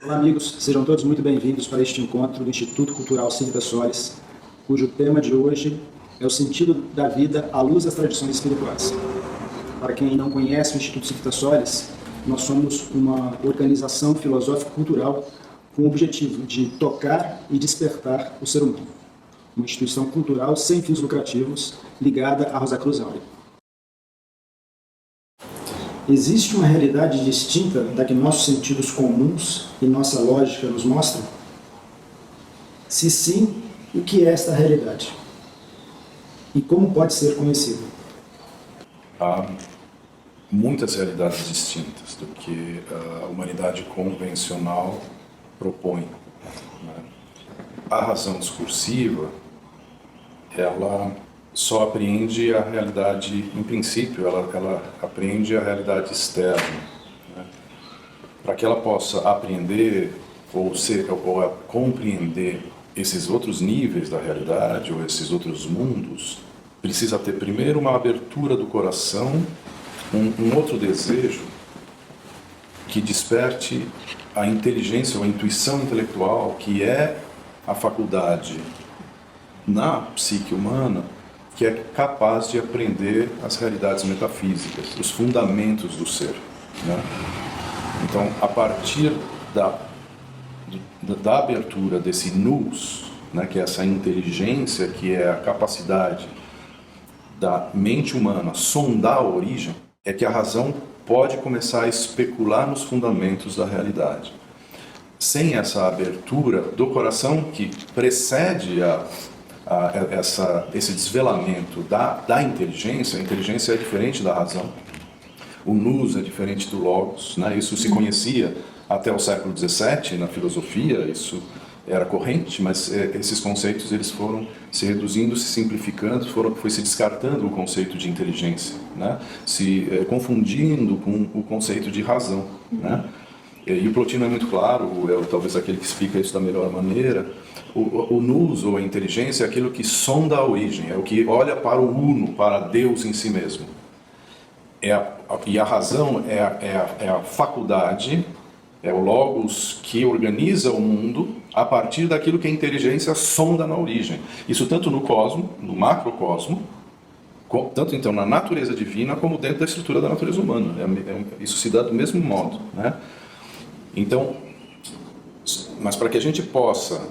Olá, amigos. Sejam todos muito bem-vindos para este encontro do Instituto Cultural Sintra Soares, cujo tema de hoje é o sentido da vida à luz das tradições espirituais. Para quem não conhece o Instituto Sintra Soares, nós somos uma organização filosófico-cultural com o objetivo de tocar e despertar o ser humano. Uma instituição cultural sem fins lucrativos ligada à Rosa Cruz Áurea. Existe uma realidade distinta da que nossos sentidos comuns e nossa lógica nos mostram? Se sim, o que é esta realidade? E como pode ser conhecida? Há muitas realidades distintas do que a humanidade convencional propõe, né? A razão discursiva, ela só apreende a realidade, em princípio, ela apreende a realidade externa, né? Para que ela possa apreender ou compreender esses outros níveis da realidade ou esses outros mundos, precisa ter primeiro uma abertura do coração, um outro desejo que desperte a inteligência ou a intuição intelectual, que é a faculdade na psique humana que é capaz de aprender as realidades metafísicas, os fundamentos do ser, né? Então, a partir da abertura desse nous, né, que é essa inteligência, que é a capacidade da mente humana sondar a origem, é que a razão pode começar a especular nos fundamentos da realidade. Sem essa abertura do coração que precede esse desvelamento da inteligência, a inteligência é diferente da razão. O nous é diferente do logos, né? Isso se conhecia até o século XVII na filosofia, isso era corrente, mas esses conceitos eles foram se reduzindo, se simplificando, foi se descartando o conceito de inteligência, né? Se confundindo com o conceito de razão, né? E o Plotino é muito claro, talvez aquele que explica isso da melhor maneira. O nous, ou a inteligência, é aquilo que sonda a origem, é o que olha para o uno, para Deus em si mesmo. E a razão é a faculdade, é o logos que organiza o mundo a partir daquilo que a inteligência sonda na origem. Isso tanto no cosmo, no macrocosmo, tanto então na natureza divina como dentro da estrutura da natureza humana. Isso se dá do mesmo modo, né? Então, mas para que a gente possa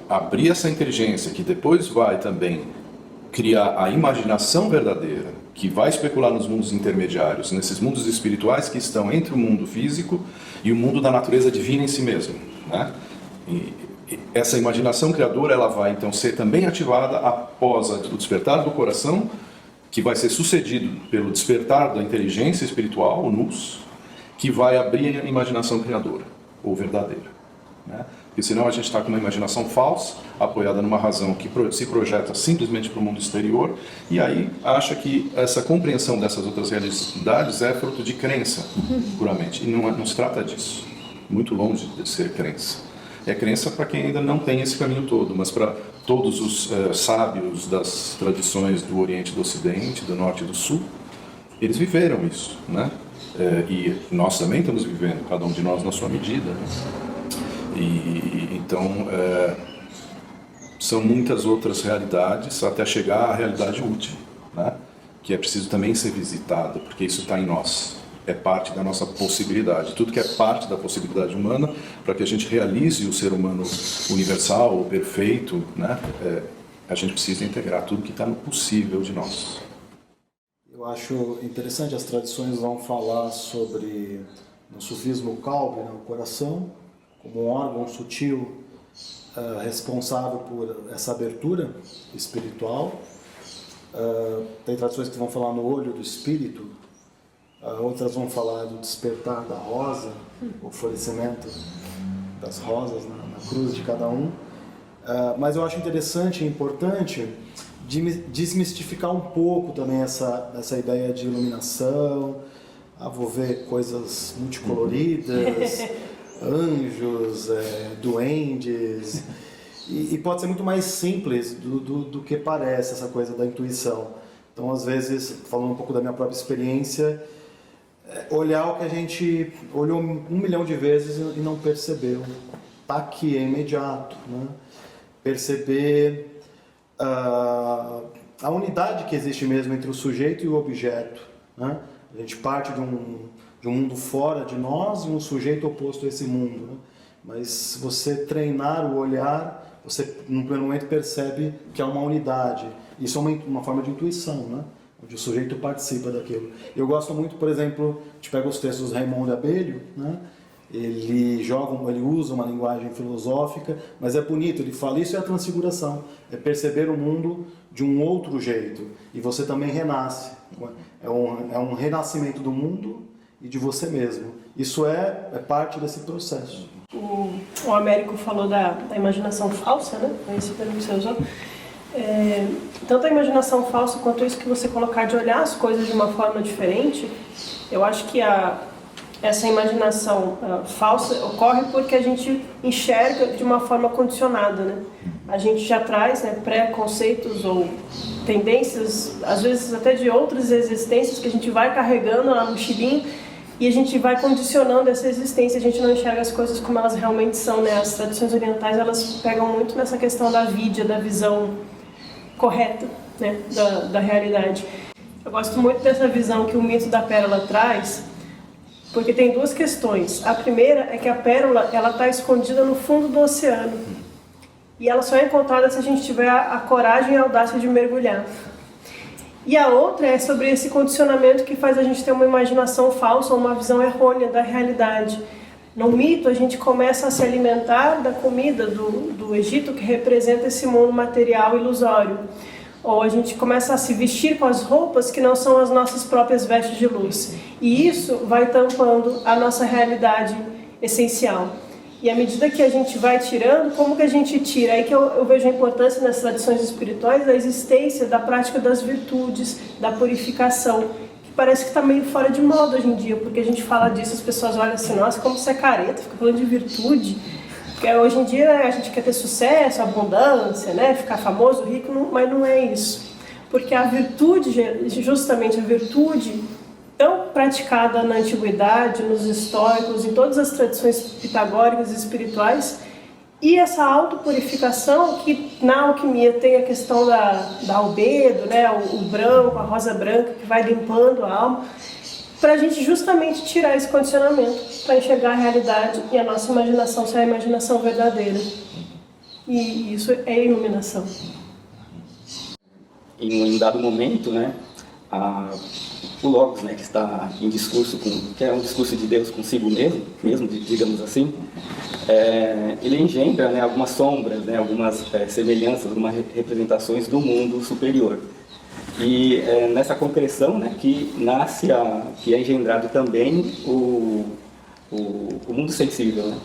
abrir essa inteligência, que depois vai também criar a imaginação verdadeira, que vai especular nos mundos intermediários, nesses mundos espirituais que estão entre o mundo físico e o mundo da natureza divina em si mesmo, né? E essa imaginação criadora, ela vai então ser também ativada após o despertar do coração, que vai ser sucedido pelo despertar da inteligência espiritual, o nous, que vai abrir a imaginação criadora, ou verdadeira, né? Porque senão a gente está com uma imaginação falsa, apoiada numa razão que se projeta simplesmente para o mundo exterior, e aí acha que essa compreensão dessas outras realidades é fruto de crença, puramente. E não se trata disso. Muito longe de ser crença. É crença para quem ainda não tem esse caminho todo, mas para todos os sábios das tradições do Oriente e do Ocidente, do Norte e do Sul, eles viveram isso, né? E nós também estamos vivendo, cada um de nós na sua medida, né? Então, são muitas outras realidades até chegar à realidade última, né? Que é preciso também ser visitada, porque isso está em nós, é parte da nossa possibilidade. Tudo que é parte da possibilidade humana, para que a gente realize o ser humano universal, o perfeito, né? A gente precisa integrar tudo que está no possível de nós. Eu acho interessante, as tradições vão falar sobre, no sufismo, o calbe, né, o coração, como um órgão sutil responsável por essa abertura espiritual. Tem tradições que vão falar no olho do espírito, outras vão falar do despertar da rosa, o florescimento das rosas na cruz de cada um. Mas eu acho interessante e importante desmistificar um pouco também essa ideia de iluminação. Vou ver coisas multicoloridas, anjos, duendes, e pode ser muito mais simples do que parece essa coisa da intuição. Então, às vezes, falando um pouco da minha própria experiência, olhar o que a gente olhou 1 milhão de vezes e não percebeu. Está aqui, é imediato. Né? Perceber a unidade que existe mesmo entre o sujeito e o objeto. Né? A gente parte de um mundo fora de nós e um sujeito oposto a esse mundo. Né? Mas se você treinar o olhar, você no primeiro momento percebe que há uma unidade. Isso é uma forma de intuição, né? Onde o sujeito participa daquilo. Eu gosto muito, por exemplo, a gente pega os textos do Raymond Abelho, né? Ele usa uma linguagem filosófica, mas é bonito, ele fala, isso é a transfiguração, é perceber o mundo de um outro jeito, e você também renasce, é um renascimento do mundo e de você mesmo. Isso é parte desse processo. O Américo falou da imaginação falsa, né? Esse termo que você usou. Tanto a imaginação falsa quanto isso que você colocar de olhar as coisas de uma forma diferente, eu acho que essa imaginação falsa ocorre porque a gente enxerga de uma forma condicionada, né? A gente já traz, né, pré-conceitos ou tendências, às vezes até de outras existências que a gente vai carregando na mochilinha e a gente vai condicionando essa existência, a gente não enxerga as coisas como elas realmente são, né? As tradições orientais, elas pegam muito nessa questão da vidya, da visão correta, né, da realidade. Eu gosto muito dessa visão que o mito da pérola traz, porque tem duas questões. A primeira é que a pérola ela está escondida no fundo do oceano e ela só é encontrada se a gente tiver a coragem e a audácia de mergulhar. E a outra é sobre esse condicionamento que faz a gente ter uma imaginação falsa ou uma visão errônea da realidade. No mito, a gente começa a se alimentar da comida do Egito, que representa esse mundo material ilusório. Ou a gente começa a se vestir com as roupas que não são as nossas próprias vestes de luz. E isso vai tampando a nossa realidade essencial. E à medida que a gente vai tirando, como que a gente tira? Aí que eu vejo a importância nas tradições espirituais da existência da prática das virtudes, da purificação, que parece que está meio fora de moda hoje em dia, porque a gente fala disso, as pessoas olham assim, nossa, como você é careta, fica falando de virtude. Porque hoje em dia a gente quer ter sucesso, abundância, né? Ficar famoso, rico, mas não é isso. Porque a virtude, justamente a virtude, tão praticada na antiguidade, nos históricos, em todas as tradições pitagóricas e espirituais, e essa autopurificação que na alquimia tem a questão da albedo, né? O branco, a rosa branca, que vai limpando a alma, para a gente justamente tirar esse condicionamento, para enxergar a realidade e a nossa imaginação ser a imaginação verdadeira. E isso é iluminação. Em um dado momento, né, o Logos, né, que está em discurso, que é um discurso de Deus consigo mesmo, digamos assim, ele engendra, né, algumas sombras, né, algumas semelhanças, algumas representações do mundo superior. E nessa concreção, né, que que é engendrado também o mundo sensível, né?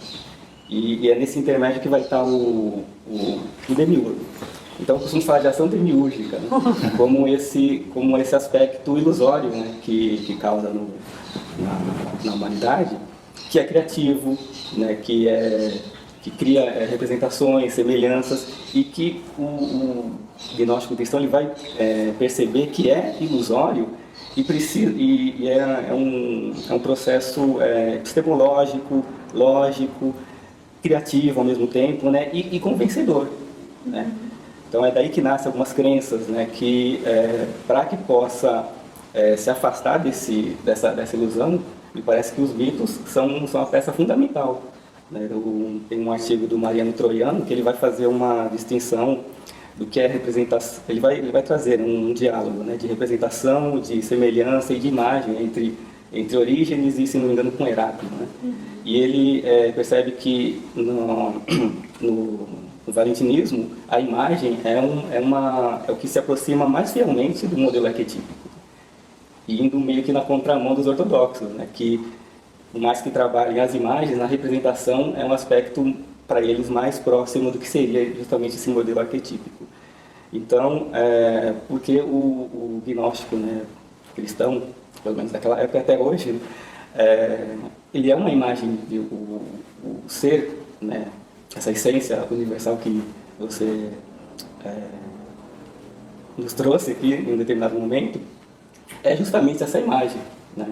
E é nesse intermédio que vai estar o demiurgo. Então eu costumo falar de ação demiúrgica, né? como esse aspecto ilusório, né, que causa na humanidade, que é criativo, né, que cria representações, semelhanças, e que o gnóstico cristão ele vai perceber que é ilusório e é um processo epistemológico, lógico, criativo ao mesmo tempo, né, e convencedor, né? Então é daí que nascem algumas crenças, né, que para que possa se afastar dessa ilusão, me parece que os mitos são uma peça fundamental, né? Tem um artigo do Mariano Troiano que ele vai fazer uma distinção do que é representação. Ele vai trazer um diálogo, né, de representação, de semelhança e de imagem entre Orígenes e, se não me engano, com Heráclito, né? E ele percebe que no valentinismo a imagem é o que se aproxima mais fielmente do modelo arquetípico, indo meio que na contramão dos ortodoxos, né, que por mais que trabalhem as imagens, a representação é um aspecto para eles mais próximo do que seria justamente esse modelo arquetípico. Então, porque o gnóstico, né, cristão, pelo menos naquela época até hoje, ele é uma imagem de o ser, né, essa essência universal que você nos trouxe aqui em um determinado momento, é justamente essa imagem, né?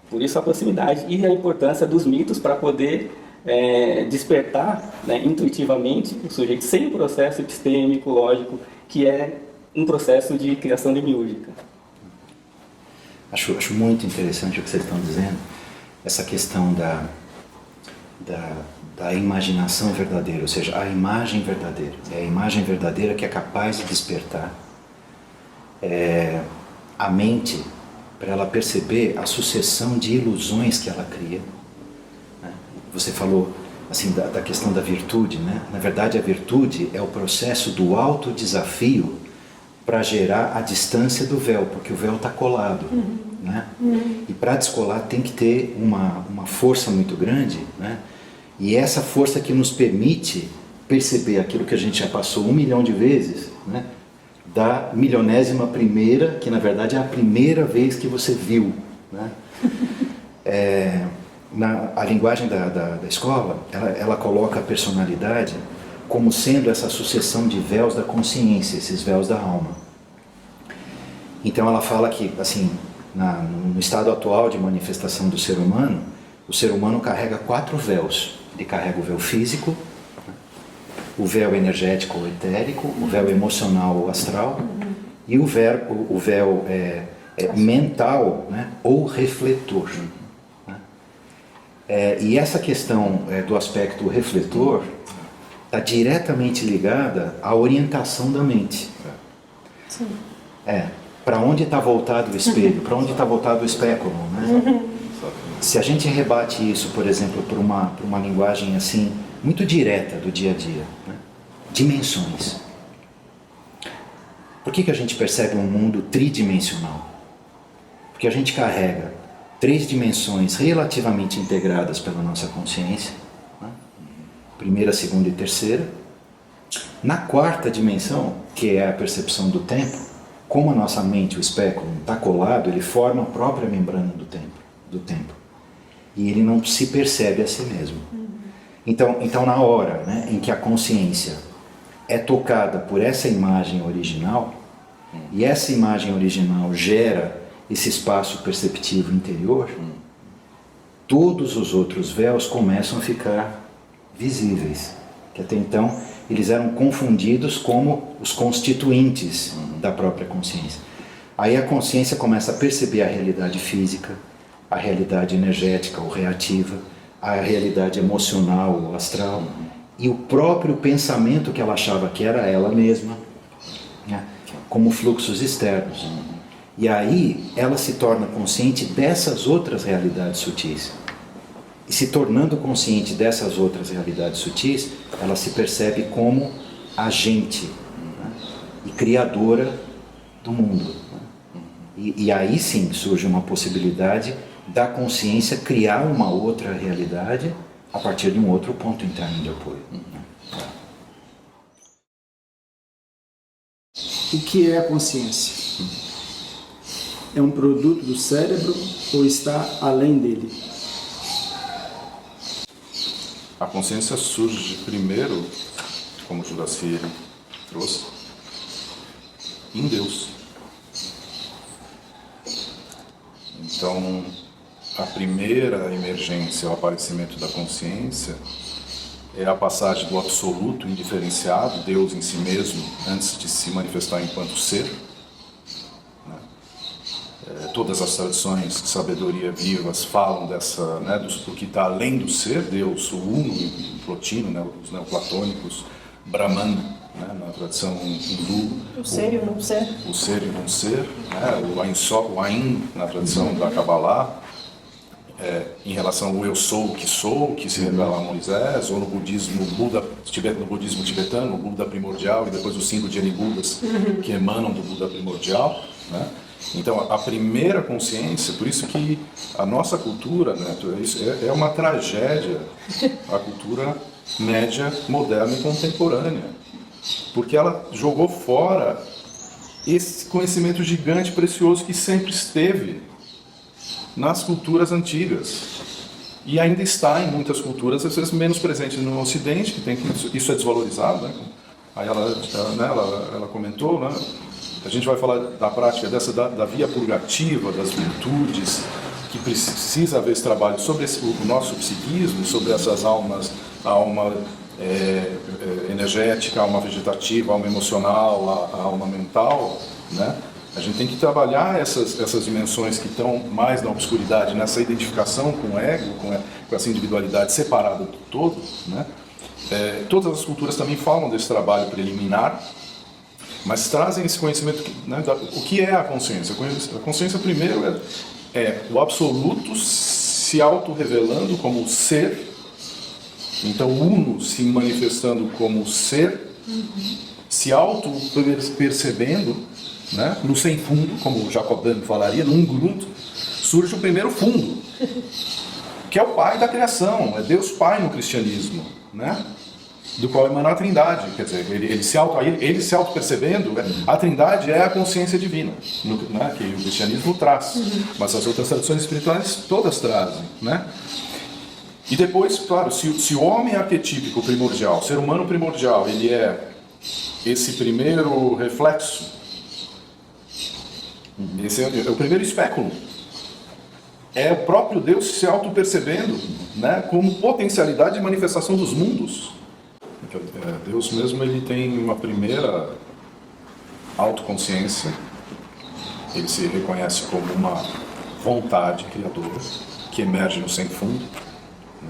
Por isso a proximidade e a importância dos mitos para poder despertar, né, intuitivamente o sujeito sem o processo epistêmico, lógico, que é um processo de criação demiúrgica. Acho muito interessante o que vocês estão dizendo, essa questão da imaginação verdadeira, ou seja, a imagem verdadeira. É a imagem verdadeira que é capaz de despertar a mente para ela perceber a sucessão de ilusões que ela cria. Né? Você falou assim da questão da virtude, né? Na verdade, a virtude é o processo do autodesafio para gerar a distância do véu, porque o véu está colado. Né? E para descolar tem que ter uma força muito grande, né? E essa força que nos permite perceber aquilo que a gente já passou 1 milhão de vezes, né? Da 1.000.000ª, que na verdade é a primeira vez que você viu. Né? A linguagem da escola, ela coloca a personalidade como sendo essa sucessão de véus da consciência, esses véus da alma. Então ela fala que, assim, no estado atual de manifestação do ser humano, o ser humano carrega 4 véus. Ele carrega o véu físico, o véu energético ou etérico, o véu emocional ou astral e o véu mental, né, ou refletor. Né? E essa questão do aspecto refletor está diretamente ligada à orientação da mente. Sim. Para onde está voltado o espelho? Para onde está voltado o espéculo? Né? Se a gente rebate isso, por exemplo, por uma linguagem assim muito direta do dia a dia, né? Dimensões. Por que a gente percebe um mundo tridimensional? Porque a gente carrega 3 dimensões relativamente integradas pela nossa consciência, né? Primeira, segunda e terceira. Na 4ª dimensão, que é a percepção do tempo, como a nossa mente, o espéculo, está colado, ele forma a própria membrana do tempo. E ele não se percebe a si mesmo. Então na hora, né, em que a consciência é tocada por essa imagem original, e essa imagem original gera esse espaço perceptivo interior, todos os outros véus começam a ficar visíveis, que até então eles eram confundidos como os constituintes da própria consciência. Aí a consciência começa a perceber a realidade física, a realidade energética ou reativa, a realidade emocional ou astral, e o próprio pensamento que ela achava que era ela mesma, né, como fluxos externos. E aí ela se torna consciente dessas outras realidades sutis. E se tornando consciente dessas outras realidades sutis, ela se percebe como agente, né, e criadora do mundo. Né? E aí sim surge uma possibilidade da consciência criar uma outra realidade a partir de um outro ponto interno de apoio. O que é a consciência? É um produto do cérebro ou está além dele? A consciência surge primeiro, como Juraci trouxe, em Deus. Então, a primeira emergência, o aparecimento da consciência, é a passagem do absoluto indiferenciado, Deus em si mesmo, antes de se manifestar enquanto ser. Né? Todas as tradições de sabedoria vivas falam dessa, né, do que está além do ser, Deus, o Uno, o Plotino, né, os neoplatônicos, Brahman, né, na tradição hindu. O ser e o não ser. O ser e o não ser, né, o Ain Sop, o Ain, na tradição da Kabbalah. Em relação ao eu sou o que se revela a Moisés, ou no budismo, no budismo tibetano, o Buda primordial, e depois os 5 Dhyani-Budas que emanam do Buda primordial. Né? Então, a primeira consciência, por isso que a nossa cultura, né, é uma tragédia, a cultura média, moderna e contemporânea, porque ela jogou fora esse conhecimento gigante, precioso, que sempre esteve nas culturas antigas e ainda está em muitas culturas, às vezes menos presente no Ocidente, que isso é desvalorizado, né? Aí ela comentou, né? a gente vai falar da prática da via purgativa, das virtudes, que precisa haver esse trabalho sobre o nosso psiquismo, sobre essas almas, a alma energética, a alma vegetativa, a alma emocional, a alma mental, né? A gente tem que trabalhar essas dimensões que estão mais na obscuridade, nessa identificação com o ego, com essa individualidade separada do todo, né? Todas as culturas também falam desse trabalho preliminar, mas trazem esse conhecimento, né, o que é a consciência. A consciência, primeiro, é o absoluto se auto-revelando como ser, então o uno se manifestando como ser, se auto-percebendo, né, no sem fundo, como o Jacobin falaria, num grupo, surge o primeiro fundo, que é o Pai da criação, é Deus Pai no cristianismo, né? Do qual emana a Trindade, quer dizer, ele se auto-percebendo, a Trindade é a consciência divina, né, que o cristianismo traz, mas as outras tradições espirituais todas trazem, né? E depois, claro, se o homem arquetípico primordial, o ser humano primordial, ele é esse primeiro reflexo, esse é o primeiro espéculo, é o próprio Deus se auto-percebendo, né, como potencialidade de manifestação dos mundos. Deus mesmo, ele tem uma primeira autoconsciência, ele se reconhece como uma vontade criadora que emerge no sem fundo, né?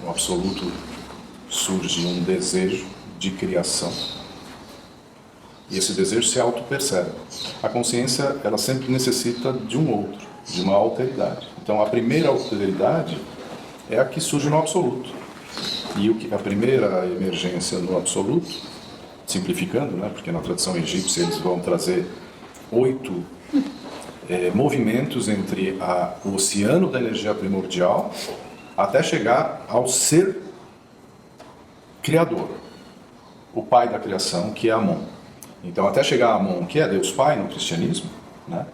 No absoluto surge um desejo de criação e esse desejo se auto-percebe. A consciência, ela sempre necessita de um outro, de uma alteridade. Então a primeira alteridade é a que surge no absoluto. E a primeira emergência no absoluto, simplificando, né, porque na tradição egípcia eles vão trazer 8 movimentos entre o oceano da energia primordial até chegar ao ser criador, o pai da criação, que é Amon. Então, até chegar a Amon, que é Deus Pai no cristianismo, né,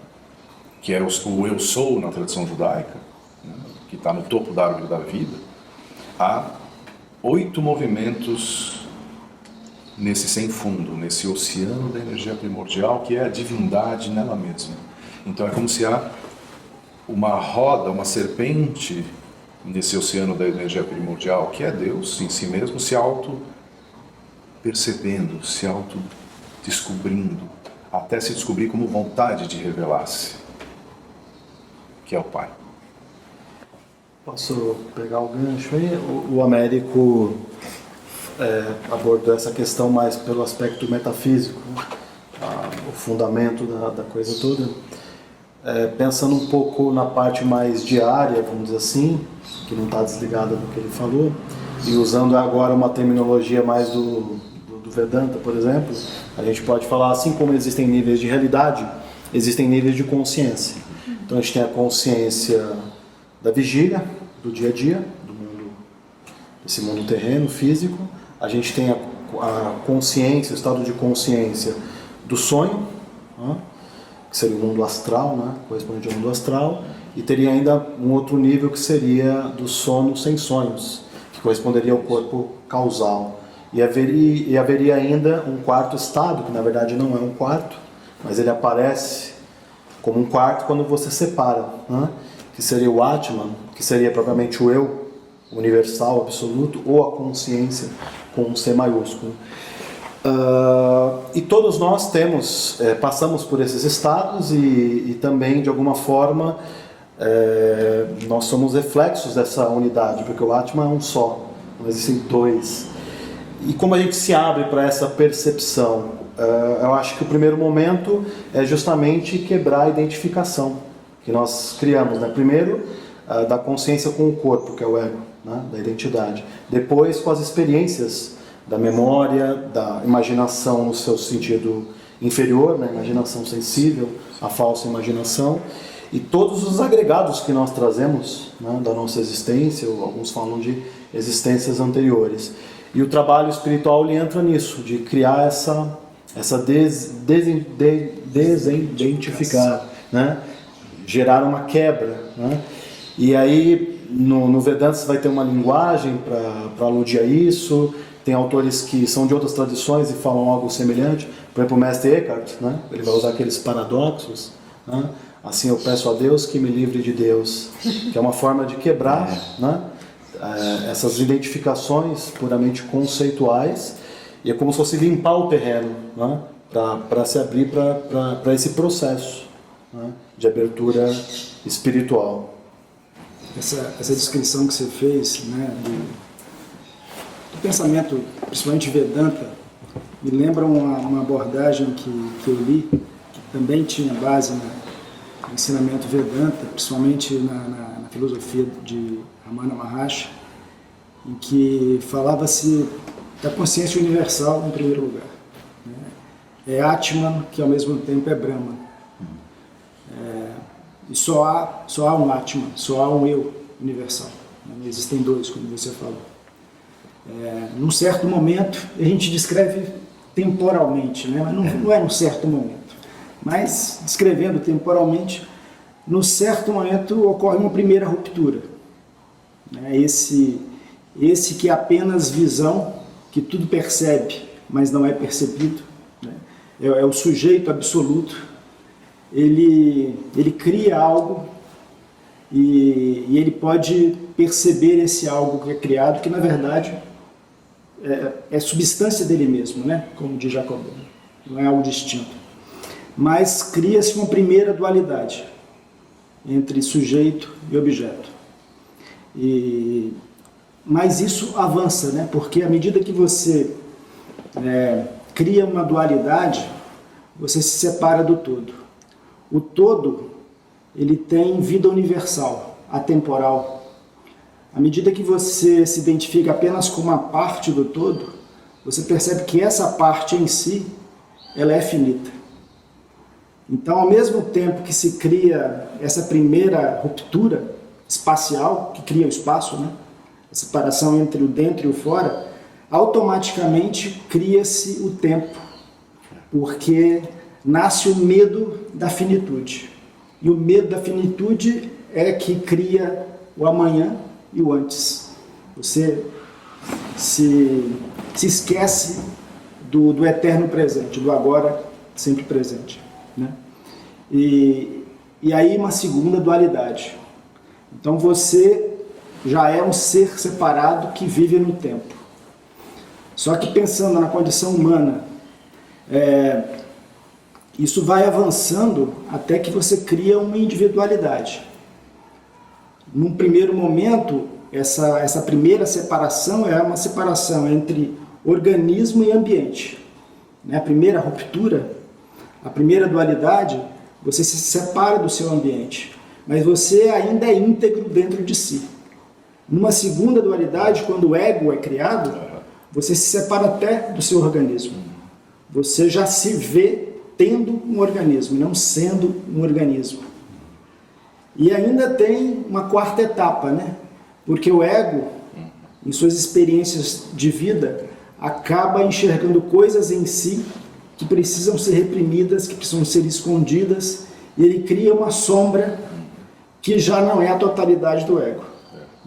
que é o Eu Sou na tradição judaica, né, que está no topo da árvore da vida, há 8 movimentos nesse sem fundo, nesse oceano da energia primordial, que é a divindade nela mesma. Então é como se há uma roda, uma serpente nesse oceano da energia primordial, que é Deus em si mesmo, se auto-percebendo, se auto-descobrindo, até se descobrir como vontade de revelar-se, que é o Pai. Posso pegar o gancho aí? O Américo abordou essa questão mais pelo aspecto metafísico, o fundamento da coisa toda. Pensando um pouco na parte mais diária, vamos dizer assim, que não está desligada do que ele falou, e usando agora uma terminologia mais do Vedanta, por exemplo, a gente pode falar, assim como existem níveis de realidade, existem níveis de consciência. Então a gente tem a consciência da vigília, do dia a dia, desse mundo terreno, físico. A gente tem a consciência, o estado de consciência do sonho, né, que seria o mundo astral, né, correspondente ao mundo astral, e teria ainda um outro nível que seria do sono sem sonhos, que corresponderia ao corpo causal. E haveria ainda um quarto estado, que na verdade não é um quarto, mas ele aparece como um quarto quando você separa, né, que seria o Atman, que seria propriamente o eu universal, absoluto, ou a consciência com um C maiúsculo. E todos nós passamos por esses estados e também, de alguma forma, nós somos reflexos dessa unidade, porque o Atman é um só, não existem dois. E como a gente se abre para essa percepção? Eu acho que o primeiro momento é justamente quebrar a identificação que nós criamos, né? Primeiro, da consciência com o corpo, que é o ego, né? Da identidade. Depois, com as experiências da memória, da imaginação no seu sentido inferior, né? Imaginação sensível, a falsa imaginação, e todos os agregados que nós trazemos, né? Da nossa existência, ou alguns falam de existências anteriores. E o trabalho espiritual ele entra nisso, de criar essa desidentificar, né? Gerar uma quebra, né? E aí no Vedanta você vai ter uma linguagem para aludir a isso, Tem autores que são de outras tradições e falam algo semelhante. Por exemplo, o mestre Eckhart, né? Ele vai usar aqueles paradoxos. Né? Assim, eu peço a Deus que me livre de Deus, que é uma forma de quebrar, né? Essas identificações puramente conceituais, e é como se fosse limpar o terreno, né? Para se abrir para esse processo, né? De abertura espiritual. Essa descrição que você fez, né, do pensamento, principalmente Vedanta, me lembra uma abordagem que eu li, que também tinha base no ensinamento Vedanta, principalmente na filosofia de Ramana Maharshi, em que falava-se da consciência universal em primeiro lugar. Né? É Atman, que ao mesmo tempo é Brahman. E só há um Atman, só há um eu universal. Não existem dois, como você falou. Num certo momento, a gente descreve temporalmente, né? Mas não é num certo momento. Mas, descrevendo temporalmente, num certo momento ocorre uma primeira ruptura. Né? Esse que é apenas visão, que tudo percebe, mas não é percebido, né? É o sujeito absoluto. Ele cria algo e ele pode perceber esse algo que é criado, que na verdade é substância dele mesmo, né? Como diz Jacobo, não é algo distinto. Mas cria-se uma primeira dualidade entre sujeito e objeto. Mas isso avança, né? Porque à medida que você cria uma dualidade, você se separa do todo. O todo, ele tem vida universal, atemporal. À medida que você se identifica apenas com uma parte do todo, você percebe que essa parte em si, ela é finita. Então, ao mesmo tempo que se cria essa primeira ruptura espacial, que cria o espaço, né? A separação entre o dentro e o fora, automaticamente cria-se o tempo, porque nasce o medo da finitude. E o medo da finitude é que cria o amanhã e o antes. Você se esquece do eterno presente, do agora sempre presente. Né? E aí uma segunda dualidade. Então você já é um ser separado que vive no tempo. Só que pensando na condição humana, isso vai avançando até que você cria uma individualidade. Num primeiro momento, essa primeira separação é uma separação entre organismo e ambiente. A primeira ruptura, a primeira dualidade, você se separa do seu ambiente, mas você ainda é íntegro dentro de si. Numa segunda dualidade, quando o ego é criado, você se separa até do seu organismo. Você já se vê tendo um organismo, não sendo um organismo. E ainda tem uma quarta etapa, né? Porque o ego, em suas experiências de vida, acaba enxergando coisas em si que precisam ser reprimidas, que precisam ser escondidas, e ele cria uma sombra que já não é a totalidade do ego.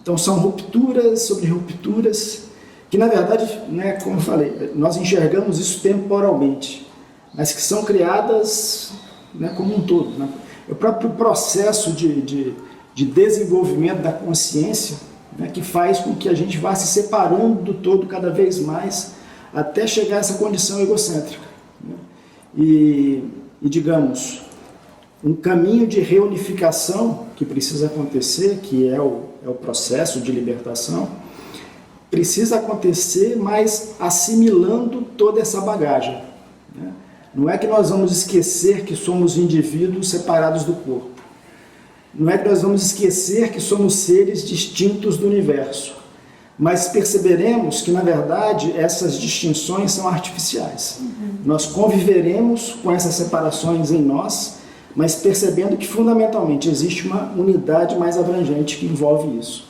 Então são rupturas sobre rupturas, que na verdade, né, como eu falei, nós enxergamos isso temporalmente, mas que são criadas, né, como um todo. Né? O próprio processo de desenvolvimento da consciência, né, que faz com que a gente vá se separando do todo cada vez mais, até chegar a essa condição egocêntrica. Né? E digamos, um caminho de reunificação que precisa acontecer, que é o processo de libertação, precisa acontecer, mas assimilando toda essa bagagem. Né? Não é que nós vamos esquecer que somos indivíduos separados do corpo. Não é que nós vamos esquecer que somos seres distintos do universo. Mas perceberemos que, na verdade, essas distinções são artificiais. Nós conviveremos com essas separações em nós, mas percebendo que, fundamentalmente, existe uma unidade mais abrangente que envolve isso.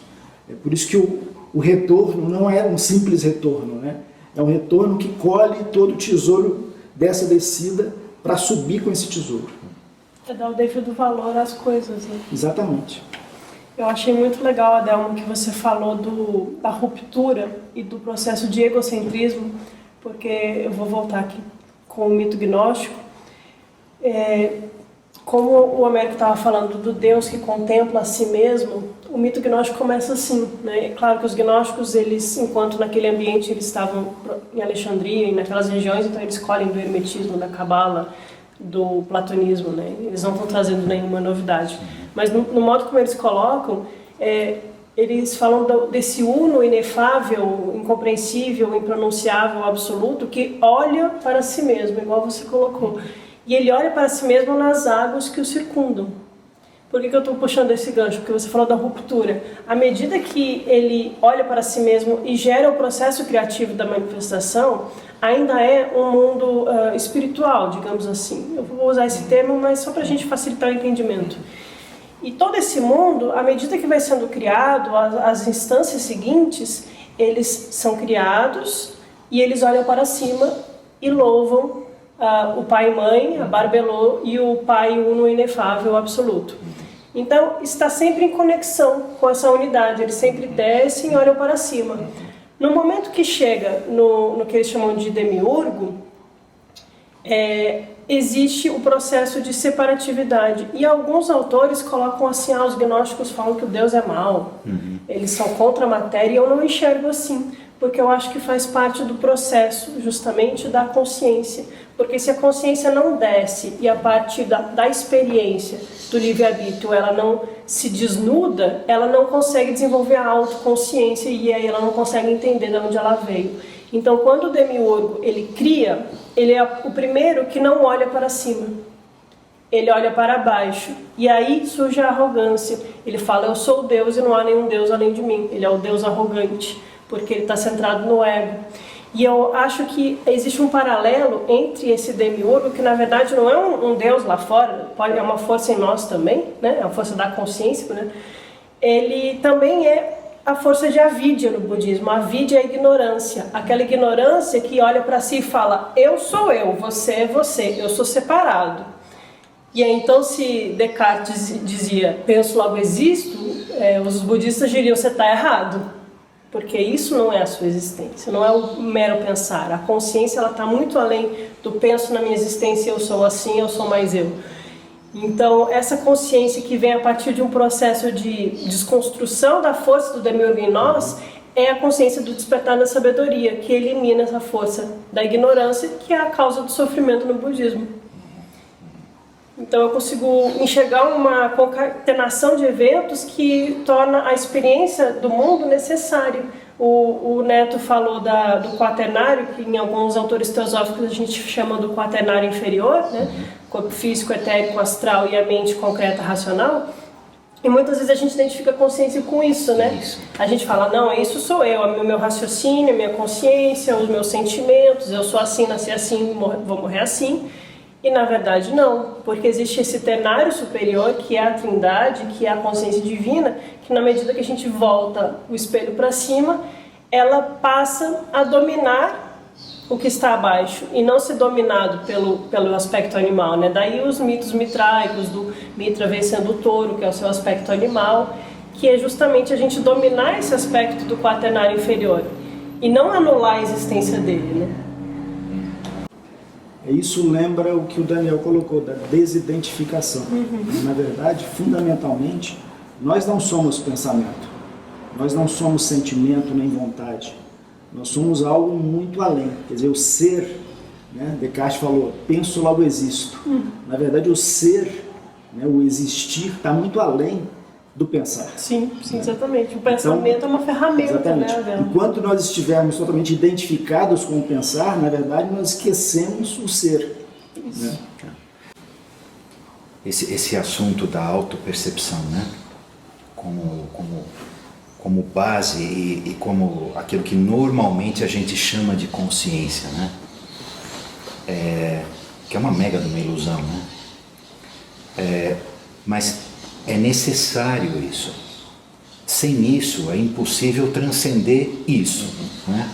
É por isso que o retorno não é um simples retorno, né? É um retorno que colhe todo o tesouro dessa descida para subir com esse tesouro. É dar o devido valor às coisas, né? Exatamente. Eu achei muito legal, Adelmo, que você falou da ruptura e do processo de egocentrismo, porque eu vou voltar aqui com o mito gnóstico. Como o Américo estava falando do Deus que contempla a si mesmo, o mito gnóstico começa assim, né? É claro que os gnósticos, eles, enquanto naquele ambiente eles estavam em Alexandria e naquelas regiões, então eles escolhem do hermetismo, da cabala, do platonismo, né? Eles não estão trazendo nenhuma novidade. Mas no modo como eles colocam, eles falam desse uno inefável, incompreensível, impronunciável, absoluto, que olha para si mesmo, igual você colocou. E ele olha para si mesmo nas águas que o circundam. Por que eu estou puxando esse gancho? Porque você falou da ruptura. À medida que ele olha para si mesmo e gera o processo criativo da manifestação, ainda é um mundo espiritual, digamos assim. Eu vou usar esse termo, mas só para a gente facilitar o entendimento. E todo esse mundo, à medida que vai sendo criado, as instâncias seguintes, eles são criados e eles olham para cima e louvam o Pai e Mãe, a Barbelô, e o Pai Uno Inefável Absoluto. Então, está sempre em conexão com essa unidade, eles sempre descem e olham para cima. No momento que chega no que eles chamam de demiurgo, existe o processo de separatividade. E alguns autores colocam assim, os gnósticos falam que o Deus é mau, eles são contra a matéria, e eu não enxergo assim, porque eu acho que faz parte do processo, justamente, da consciência. Porque se a consciência não desce e a partir da experiência do livre-arbítrio ela não se desnuda, ela não consegue desenvolver a autoconsciência e aí ela não consegue entender de onde ela veio. Então, quando o demiurgo ele cria, ele é o primeiro que não olha para cima. Ele olha para baixo. E aí surge a arrogância. Ele fala, eu sou o Deus e não há nenhum Deus além de mim. Ele é o Deus arrogante, porque ele está centrado no ego. E eu acho que existe um paralelo entre esse demiurgo, que na verdade não é um Deus lá fora, é uma força em nós também, né? É a força da consciência, né? Ele também é a força de avidya no budismo. A avidya é a ignorância, aquela ignorância que olha para si e fala, eu sou eu, você é você, eu sou separado. E aí, então, se Descartes dizia, penso logo existo, os budistas diriam, você está errado. Porque isso não é a sua existência, não é o mero pensar. A consciência está muito além do penso na minha existência, eu sou assim, eu sou mais eu. Então, essa consciência que vem a partir de um processo de desconstrução da força do demiurgo em nós, é a consciência do despertar da sabedoria, que elimina essa força da ignorância, que é a causa do sofrimento no budismo. Então eu consigo enxergar uma concatenação de eventos que torna a experiência do mundo necessária. O Neto falou do quaternário, que em alguns autores teosóficos a gente chama do quaternário inferior, né? Corpo físico, etérico, astral e a mente concreta racional. E muitas vezes a gente identifica a consciência com isso, né? A gente fala, não, isso sou eu, é o meu raciocínio, a minha consciência, os meus sentimentos, eu sou assim, nasci assim, vou morrer assim. E na verdade não, porque existe esse ternário superior, que é a trindade, que é a consciência divina, que na medida que a gente volta o espelho para cima, ela passa a dominar o que está abaixo e não ser dominado pelo aspecto animal, né? Daí os mitos mitraicos, do Mitra vencendo o touro, que é o seu aspecto animal, que é justamente a gente dominar esse aspecto do quaternário inferior e não anular a existência dele, né? Isso lembra o que o Daniel colocou, da desidentificação. Na verdade, fundamentalmente, nós não somos pensamento, nós não somos sentimento nem vontade, nós somos algo muito além. Quer dizer, o ser, né? Descartes falou, penso logo existo. Na verdade, o ser, né? O existir, está muito além do pensar. Sim, exatamente. O pensamento é uma ferramenta, exatamente, né? Enquanto nós estivermos totalmente identificados com o pensar, na verdade nós esquecemos o ser. Né? Esse assunto da autopercepção, né? Como base e como aquilo que normalmente a gente chama de consciência, né? Que é uma mega de uma ilusão, né? Mas é necessário isso. Sem isso é impossível transcender isso, né?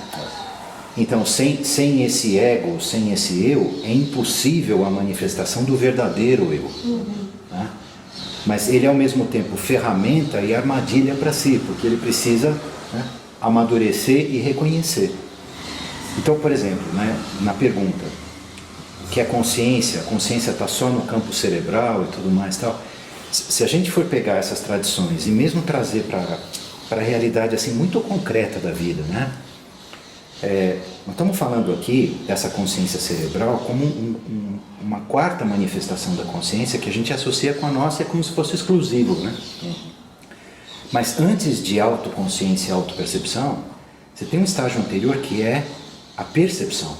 Então, sem esse ego, sem esse eu, é impossível a manifestação do verdadeiro eu. Né? mas ele é ao mesmo tempo ferramenta e armadilha para si, porque ele precisa, né, amadurecer e reconhecer. Então, por exemplo, né, na pergunta, o que é consciência? A consciência está só no campo cerebral e tudo mais tal. Se a gente for pegar essas tradições e mesmo trazer para a realidade assim muito concreta da vida, né? Nós estamos falando aqui dessa consciência cerebral como uma quarta manifestação da consciência que a gente associa com a nossa, é como se fosse exclusivo, né? Mas antes de autoconsciência e autopercepção, você tem um estágio anterior que é a percepção.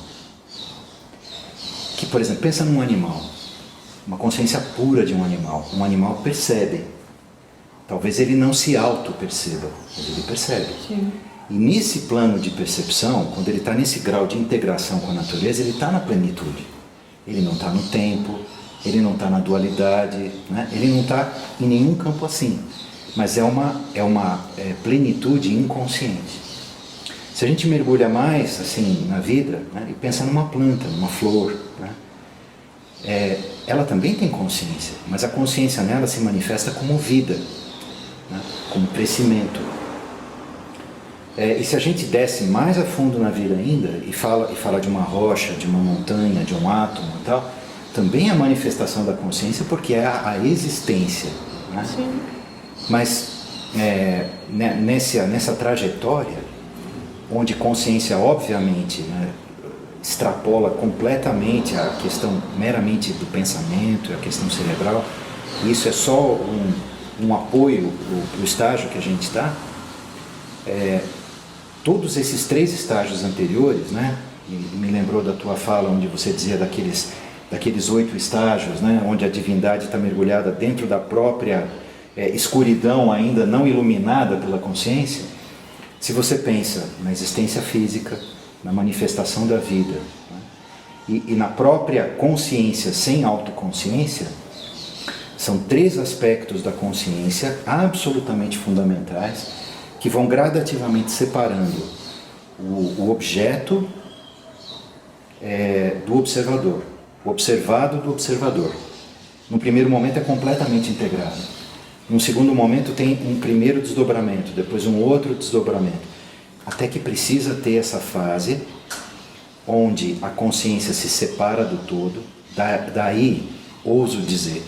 Que, por exemplo, pensa num animal, uma consciência pura de um animal. Um animal percebe. Talvez ele não se auto-perceba, mas ele percebe. Sim. E nesse plano de percepção, quando ele está nesse grau de integração com a natureza, ele está na plenitude. Ele não está no tempo, ele não está na dualidade, né? Ele não está em nenhum campo assim. Mas é uma plenitude inconsciente. Se a gente mergulha mais assim na vida, né, e pensa numa planta, numa flor, né, ela também tem consciência, mas a consciência nela se manifesta como vida, né, como crescimento. E se a gente desce mais a fundo na vida ainda e fala de uma rocha, de uma montanha, de um átomo e tal, também é a manifestação da consciência, porque é a existência, né? Sim. Mas nessa trajetória, onde consciência obviamente, né, extrapola completamente a questão meramente do pensamento, a questão cerebral, e isso é só um apoio para o estágio que a gente está, todos esses 3 estágios anteriores, né, e me lembrou da tua fala onde você dizia daqueles 8 estágios, né, onde a divindade está mergulhada dentro da própria escuridão ainda não iluminada pela consciência. Se você pensa na existência física, na manifestação da vida, né, e na própria consciência sem autoconsciência, são 3 aspectos da consciência absolutamente fundamentais que vão gradativamente separando o objeto do observador, o observado do observador. No primeiro momento é completamente integrado. Num segundo momento tem um primeiro desdobramento, depois um outro desdobramento. Até que precisa ter essa fase onde a consciência se separa do todo. Daí, ouso dizer,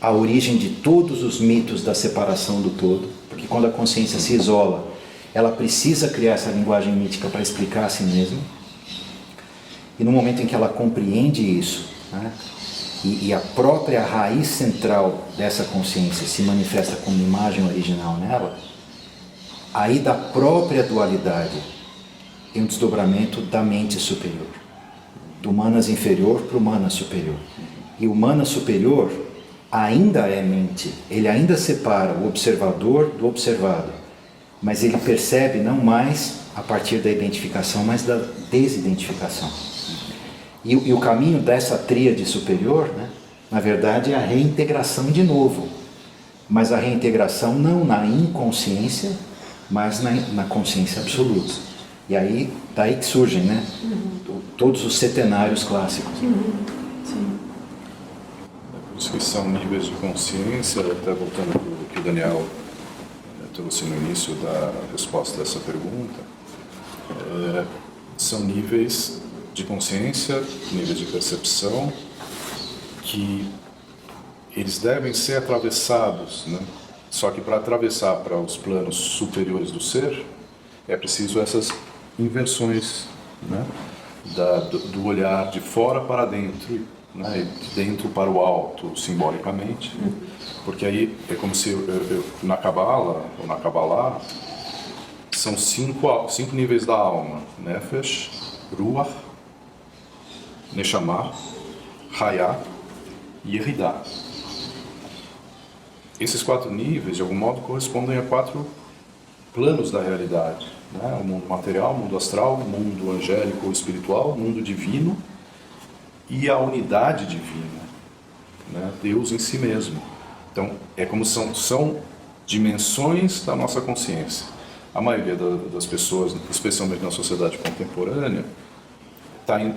a origem de todos os mitos da separação do todo. Porque quando a consciência se isola, ela precisa criar essa linguagem mítica para explicar a si mesma. E no momento em que ela compreende isso, né, e a própria raiz central dessa consciência se manifesta como imagem original nela, aí da própria dualidade tem um desdobramento da mente superior, do manas inferior para o manas superior. E o manas superior ainda é mente, ele ainda separa o observador do observado, mas ele percebe não mais a partir da identificação, mas da desidentificação. E o caminho dessa tríade superior, né, na verdade, é a reintegração de novo. Mas a reintegração não na inconsciência, mas na consciência absoluta. E aí, daí que surgem, né, todos os setenários clássicos. Sim. Por isso que são níveis de consciência, até voltando ao que o Daniel trouxe no início da resposta dessa pergunta, são níveis de consciência, níveis de percepção, que eles devem ser atravessados, né? Só que para atravessar para os planos superiores do ser, é preciso essas inversões, né? Do olhar de fora para dentro, né? E de dentro para o alto, simbolicamente, porque aí é como se na Kabbalah, ou na Kabbalah, são 5 níveis da alma: Nefesh, Ruach, Neshama, Hayah e Yeridá. Esses 4 níveis, de algum modo, correspondem a 4 planos da realidade, né? O mundo material, o mundo astral, o mundo angélico ou espiritual, o mundo divino e a unidade divina, né? Deus em si mesmo. Então, é como são dimensões da nossa consciência. A maioria das pessoas, especialmente na sociedade contemporânea,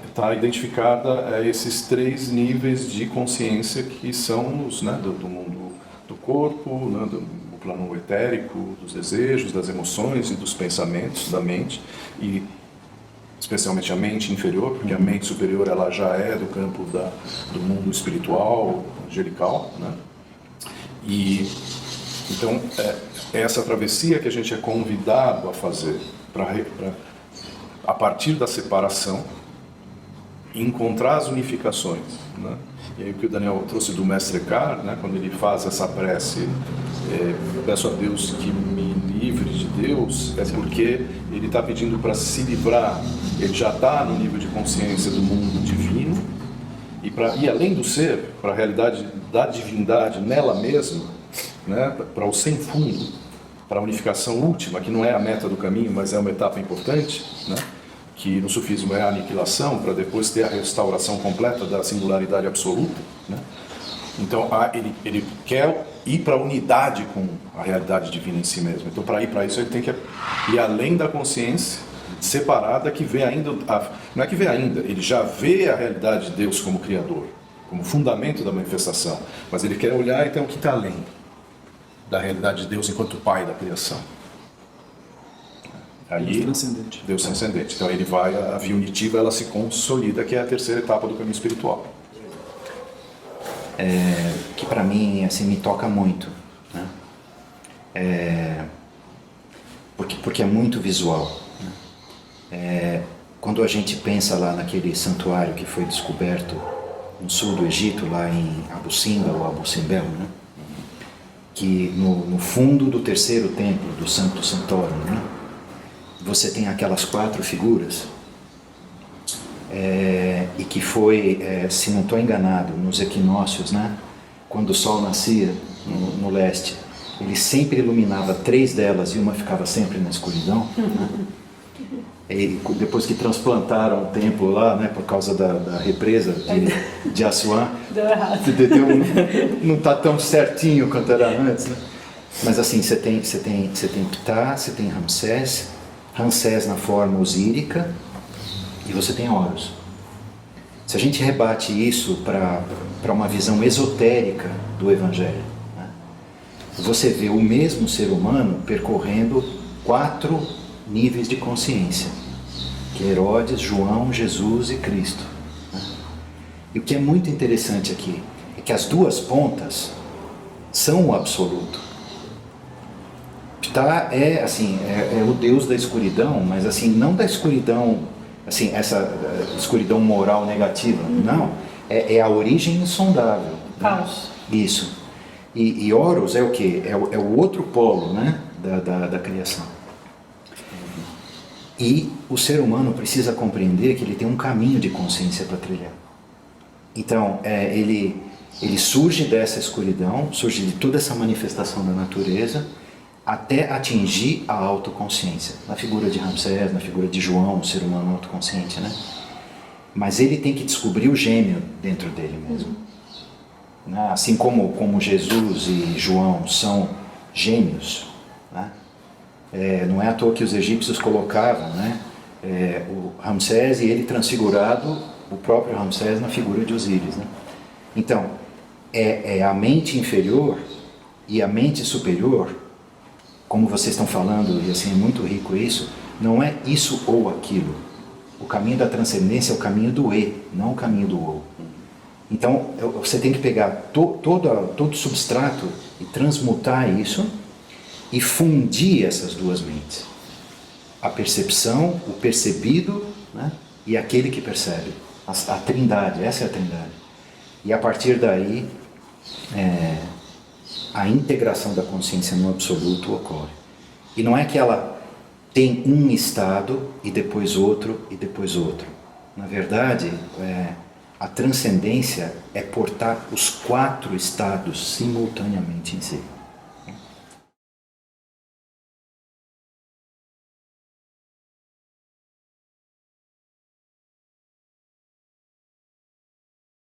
está identificada a esses 3 níveis de consciência que são os, né, do mundo do corpo, né, do plano etérico, dos desejos, das emoções e dos pensamentos da mente, e especialmente a mente inferior, porque a mente superior ela já é do campo do mundo espiritual, angelical, né? E então é essa travessia que a gente é convidado a fazer a partir da separação, encontrar as unificações, né? E aí o que o Daniel trouxe do Mestre Eckhart, né, quando ele faz essa prece, peço a Deus que me livre de Deus, é porque ele está pedindo para se livrar, ele já está no nível de consciência do mundo divino, e para ir além do ser, para a realidade da divindade nela mesma, né, para o sem fundo, para a unificação última, que não é a meta do caminho, mas é uma etapa importante, né? Que no sufismo é a aniquilação, para depois ter a restauração completa da singularidade absoluta, né? Então ele quer ir para a unidade com a realidade divina em si mesmo. Então, para ir para isso, ele tem que ir além da consciência separada, que vê ainda, não é que vê ainda, ele já vê a realidade de Deus como Criador, como fundamento da manifestação, mas ele quer olhar então o que está além da realidade de Deus enquanto Pai da criação. Aí, Deus transcendente. Deus transcendente. Então ele vai, a via unitiva ela se consolida, que é a terceira etapa do caminho espiritual. Que para mim assim me toca muito, né? Porque é muito visual, né? Quando a gente pensa lá naquele santuário que foi descoberto no sul do Egito, lá em Abu Simbel ou Abu Simbel, né? Que no fundo do terceiro templo do Sancto Sanctorum, né? Você tem aquelas 4 figuras, e que foi, se não estou enganado, nos equinócios, né? Quando o sol nascia no leste, ele sempre iluminava 3 delas e uma ficava sempre na escuridão, né? E depois que transplantaram o templo lá, né, por causa da represa de Assuã, Deu errado. não está tão certinho quanto era antes, né? Mas assim, você tem Ptah, você tem Ramsés na forma osírica, e você tem Horus. Se a gente rebate isso para uma visão esotérica do Evangelho, né, você vê o mesmo ser humano percorrendo 4 níveis de consciência, que é Herodes, João, Jesus e Cristo, né? E o que é muito interessante aqui é que as 2 pontas são o absoluto. Ptah é o deus da escuridão, mas assim, não da escuridão, assim, essa escuridão moral negativa, não, é a origem insondável, né? Caos. Isso. E Horus é o quê? É o outro polo, né, da criação. E o ser humano precisa compreender que ele tem um caminho de consciência para trilhar. Então, ele surge dessa escuridão, surge de toda essa manifestação da natureza, até atingir a autoconsciência. Na figura de Ramsés, na figura de João, o ser humano autoconsciente, né? Mas ele tem que descobrir o gêmeo dentro dele mesmo. Né? Assim como Jesus e João são gêmeos, né? Não é à toa que os egípcios colocavam, né, o Ramsés e ele transfigurado, o próprio Ramsés, na figura de Osíris, né? Então, é a mente inferior e a mente superior, como vocês estão falando, e assim é muito rico isso, não é isso ou aquilo. O caminho da transcendência é o caminho do E, não o caminho do ou. Então, você tem que pegar todo substrato e transmutar isso e fundir essas 2 mentes. A percepção, o percebido, né, e aquele que percebe. A trindade, essa é a trindade. E a partir daí, a integração da consciência no absoluto ocorre. E não é que ela tem um estado e depois outro e depois outro. Na verdade, a transcendência é portar os 4 estados simultaneamente em si.